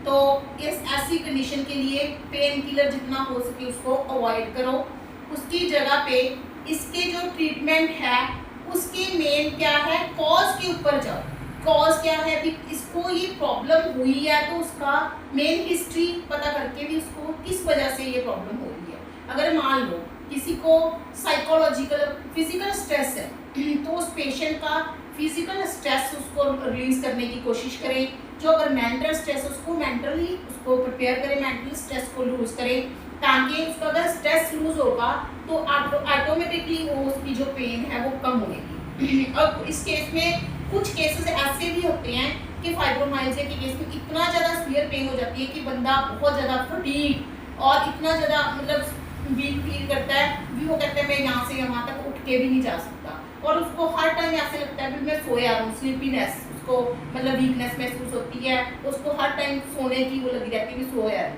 तो इस ऐसी कंडीशन के लिए पेन किलर जितना हो सके उसको अवॉइड करो। उसकी जगह पे इसके जो ट्रीटमेंट है उसके मेन क्या है, कॉज के ऊपर जाओ। कॉज क्या है, भी इसको ये प्रॉब्लम हुई है तो उसका मेन हिस्ट्री पता करके भी उसको किस वजह से ये प्रॉब्लम हो रही है। अगर मान लो किसी को साइकोलॉजिकल फिजिकल स्ट्रेस है तो उस पेशेंट का फिजिकल स्ट्रेस उसको रिलीज करने की कोशिश करें। जो अगर मेंटल स्ट्रेस उसको मेंटली उसको प्रिपेयर करें, मेंटल स्ट्रेस को लूज करें, ताकि उसका अगर स्ट्रेस लूज होगा तो ऑटोमेटिकली वो उसकी जो पेन है वो कम होगी। अब इस केस में कुछ केसेस ऐसे भी होते हैं कि फाइब्रोमाइल्जिया के केस में इतना ज़्यादा सीवियर पेन हो जाती है कि बंदा बहुत ज़्यादा फटीग और इतना ज़्यादा मतलब वीक फील करता है भी, वो कहता है मैं यहाँ से यहाँ तक उठ के भी नहीं जा सकता, और उसको हर टाइम ऐसे लगता है भी मैं सोया हूँ, स्लीपीनेस उसको मतलब वीकनेस महसूस होती है, उसको हर टाइम सोने की वो लगी रहती है कि सोया है।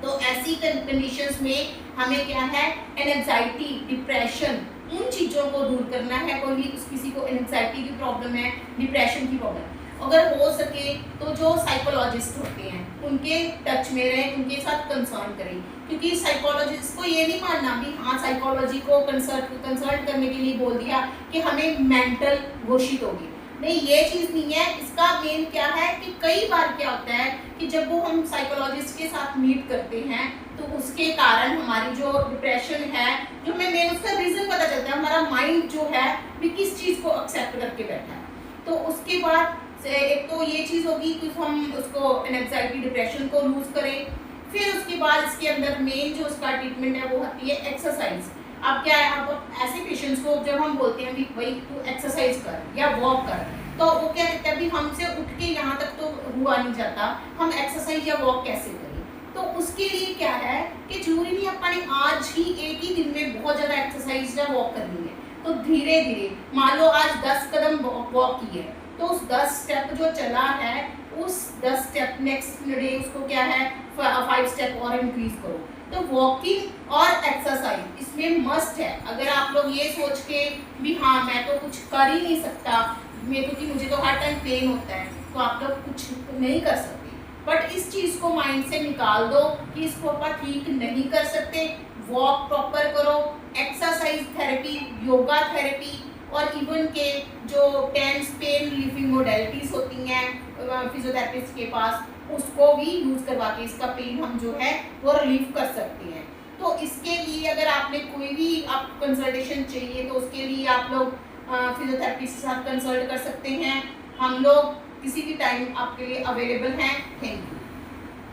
तो ऐसी कंडीशंस में हमें क्या है, एंजाइटी, डिप्रेशन, उन चीज़ों को दूर करना है। कोई किसी को एंजाइटी की प्रॉब्लम है, डिप्रेशन की प्रॉब्लम, अगर हो सके तो जो साइकोलॉजिस्ट होते हैं उनके टच में रहें, उनके साथ कंसल्ट करें, क्योंकि साइकोलॉजिस्ट को ये नहीं मानना भी हाँ साइकोलॉजी को कंसल्ट करने के लिए बोल दिया कि हमें मेंटल घोषित होगी, नहीं, ये चीज़ नहीं है। इसका मेन क्या है कि कई बार क्या होता है कि जब वो हम साइकोलॉजिस्ट के साथ मीट करते हैं तो उसके कारण हमारी जो डिप्रेशन है, जो हमें मेन उसका रीज़न पता चलता है, हमारा माइंड जो है भी किस चीज़ को एक्सेप्ट करके बैठा है। तो उसके बाद एक तो ये चीज़ होगी कि हम उसको एंजाइटी डिप्रेशन को लूज करें। फिर उसके बाद इसके अंदर मेन जो उसका ट्रीटमेंट है वो होती है एक्सरसाइज। अब क्या है, अब ऐसे पेशेंट्स को जब हम बोलते हैं कि भाई तू एक्सरसाइज कर या वॉक कर, तो वो क्या कहते हैं, अभी हमसे उठ के यहाँ तक तो हुआ नहीं जाता, हम एक्सरसाइज या वॉक कैसे करें। तो उसके लिए क्या है कि जरूरी नहीं अपने आज ही एक ही दिन में बहुत ज़्यादा एक्सरसाइज या वॉक करनी है, तो धीरे धीरे मान लो आज 10 कदम वॉक की है तो उस 10 स्टेप जो चला है उस 10 स्टेप नेक्स्ट डे उसको क्या है 5 स्टेप और इंक्रीज करो। तो वॉकिंग और एक्सरसाइज इसमें मस्ट है। अगर आप लोग ये सोच के भी हाँ मैं तो कुछ कर ही नहीं सकता, क्योंकि मुझे तो हर टाइम पेन होता है, तो आप लोग कुछ नहीं कर सकते। बट इस चीज़ को माइंड से निकाल दो कि इसको अपन ठीक नहीं कर सकते। वॉक प्रॉपर करो, एक्सरसाइज थेरेपी, योगा थेरेपी, और इवन के जो टेंस पेन रिलीफिंग मोडेलिटीज होती हैं फिजियोथेरेपिस्ट के पास, उसको भी यूज़ करवा के इसका पेन हम जो है वो रिलीफ कर सकते हैं। तो इसके लिए अगर आपने कोई भी आपको कंसल्टेशन चाहिए तो उसके लिए आप लोग फिजियोथेरेपिस्ट के साथ कंसल्ट कर सकते हैं। हम लोग किसी भी टाइम आपके लिए अवेलेबल हैं। Thank you.